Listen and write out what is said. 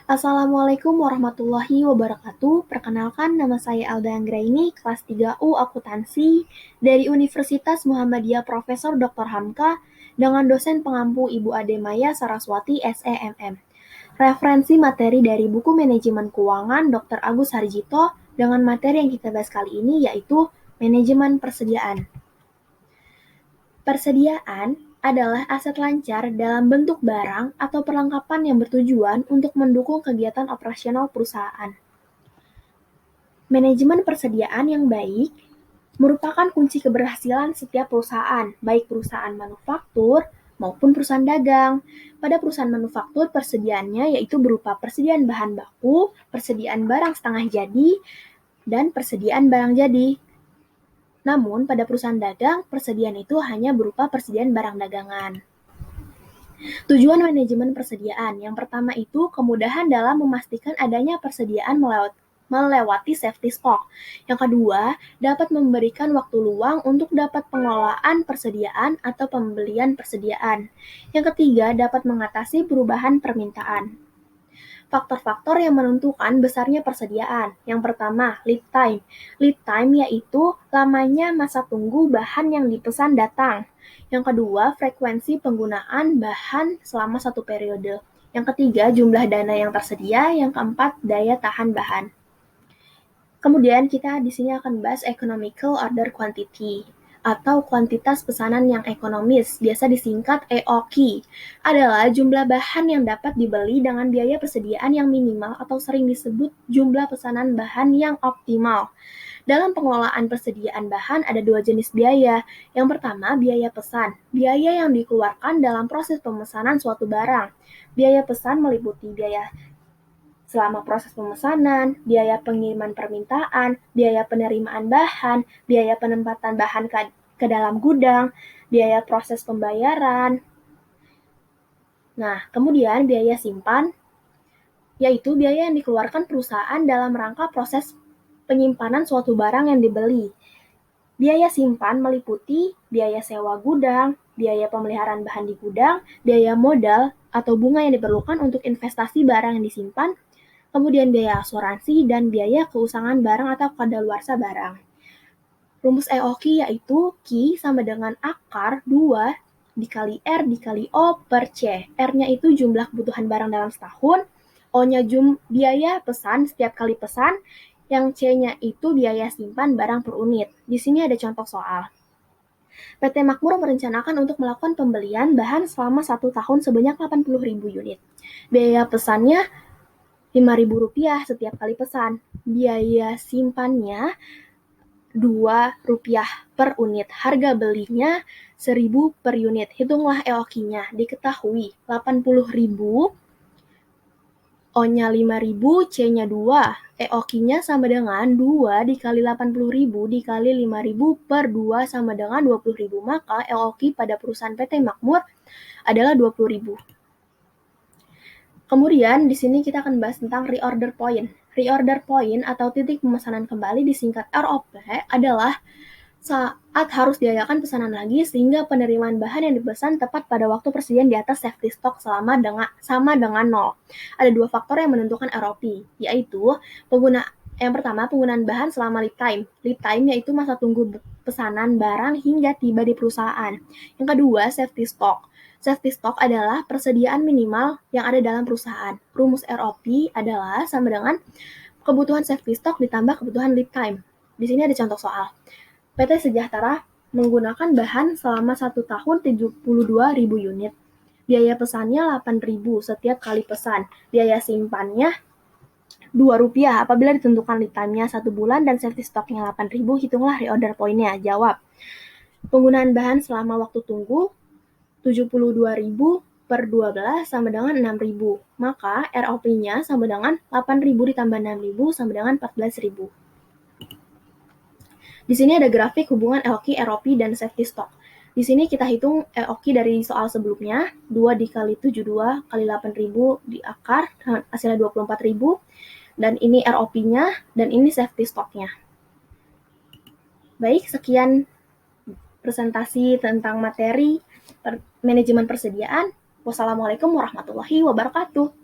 Assalamualaikum warahmatullahi wabarakatuh. Perkenalkan, nama saya Alda Anggraini, kelas 3U Akuntansi dari Universitas Muhammadiyah Profesor Dr. Hamka dengan dosen pengampu Ibu Ade Maya Saraswati SEMM. Referensi materi dari buku Manajemen Keuangan Dr. Agus Harjito dengan materi yang kita bahas kali ini yaitu Manajemen Persediaan. Persediaan adalah aset lancar dalam bentuk barang atau perlengkapan yang bertujuan untuk mendukung kegiatan operasional perusahaan. Manajemen persediaan yang baik merupakan kunci keberhasilan setiap perusahaan, baik perusahaan manufaktur maupun perusahaan dagang. Pada perusahaan manufaktur, persediaannya yaitu berupa persediaan bahan baku, persediaan barang setengah jadi, dan persediaan barang jadi. Namun, pada perusahaan dagang, persediaan itu hanya berupa persediaan barang dagangan. Tujuan manajemen persediaan. Yang pertama itu kemudahan dalam memastikan adanya persediaan melewati safety stock. Yang kedua, dapat memberikan waktu luang untuk dapat pengelolaan persediaan atau pembelian persediaan. Yang ketiga, dapat mengatasi perubahan permintaan. Faktor-faktor yang menentukan besarnya persediaan. Yang pertama, lead time. Lead time yaitu lamanya masa tunggu bahan yang dipesan datang. Yang kedua, frekuensi penggunaan bahan selama satu periode. Yang ketiga, jumlah dana yang tersedia. Yang keempat, daya tahan bahan. Kemudian kita di sini akan bahas economical order quantity atau kuantitas pesanan yang ekonomis, biasa disingkat EOQ, adalah jumlah bahan yang dapat dibeli dengan biaya persediaan yang minimal atau sering disebut jumlah pesanan bahan yang optimal. Dalam pengelolaan persediaan bahan ada dua jenis biaya. Yang pertama, biaya pesan. Biaya yang dikeluarkan dalam proses pemesanan suatu barang. Biaya pesan meliputi biaya selama proses pemesanan, biaya pengiriman permintaan, biaya penerimaan bahan, biaya penempatan bahan ke dalam gudang, biaya proses pembayaran. Nah, kemudian biaya simpan, yaitu biaya yang dikeluarkan perusahaan dalam rangka proses penyimpanan suatu barang yang dibeli. Biaya simpan meliputi biaya sewa gudang, biaya pemeliharaan bahan di gudang, biaya modal atau bunga yang diperlukan untuk investasi barang yang disimpan, kemudian biaya asuransi dan biaya keusangan barang atau kadaluarsa barang. Rumus EOQ yaitu Q sama dengan akar 2 dikali R dikali O per C. R-nya itu jumlah kebutuhan barang dalam setahun, O-nya biaya pesan setiap kali pesan, yang C-nya itu biaya simpan barang per unit. Di sini ada contoh soal. PT Makmur merencanakan untuk melakukan pembelian bahan selama 1 tahun sebanyak 80.000 unit. Biaya pesannya Rp5.000 setiap kali pesan. Biaya simpannya Rp2 per unit. Harga belinya Rp1.000 per unit. Hitunglah EOQ-nya. Diketahui 80.000, O-nya 5.000, C-nya 2. EOQ-nya sama dengan 2 dikali 80.000 dikali 5.000 per 2 sama dengan 20.000. Maka EOQ pada perusahaan PT Makmur adalah 20.000. Kemudian di sini kita akan bahas tentang reorder point. Reorder point atau titik pemesanan kembali disingkat ROP adalah saat harus diadakan pesanan lagi sehingga penerimaan bahan yang dipesan tepat pada waktu persediaan di atas safety stock sama dengan 0. Ada dua faktor yang menentukan ROP, yaitu yang pertama, penggunaan bahan selama lead time. Lead time yaitu masa tunggu pesanan barang hingga tiba di perusahaan. Yang kedua, safety stock. Safety stock adalah persediaan minimal yang ada dalam perusahaan. Rumus ROP adalah sama dengan kebutuhan safety stock ditambah kebutuhan lead time. Di sini ada contoh soal. PT Sejahtera menggunakan bahan selama 1 tahun 72.000 unit. Biaya pesannya Rp8.000 setiap kali pesan. Biaya simpannya Rp2 apabila ditentukan lead time-nya 1 bulan dan safety stock-nya Rp8.000, hitunglah reorder point-nya. Jawab. Penggunaan bahan selama waktu tunggu 72.000 per 12 sama dengan 6.000. Maka ROP-nya sama dengan 8.000 ditambah 6.000 sama dengan 14.000. Di sini ada grafik hubungan EOQ, ROP, dan safety stock. Di sini kita hitung EOQ dari soal sebelumnya, 2 dikali 72 kali 8.000 di akar, hasilnya 24.000, dan ini ROP-nya, dan ini safety stock-nya. Baik, sekian presentasi tentang materi manajemen persediaan. Wassalamualaikum warahmatullahi wabarakatuh.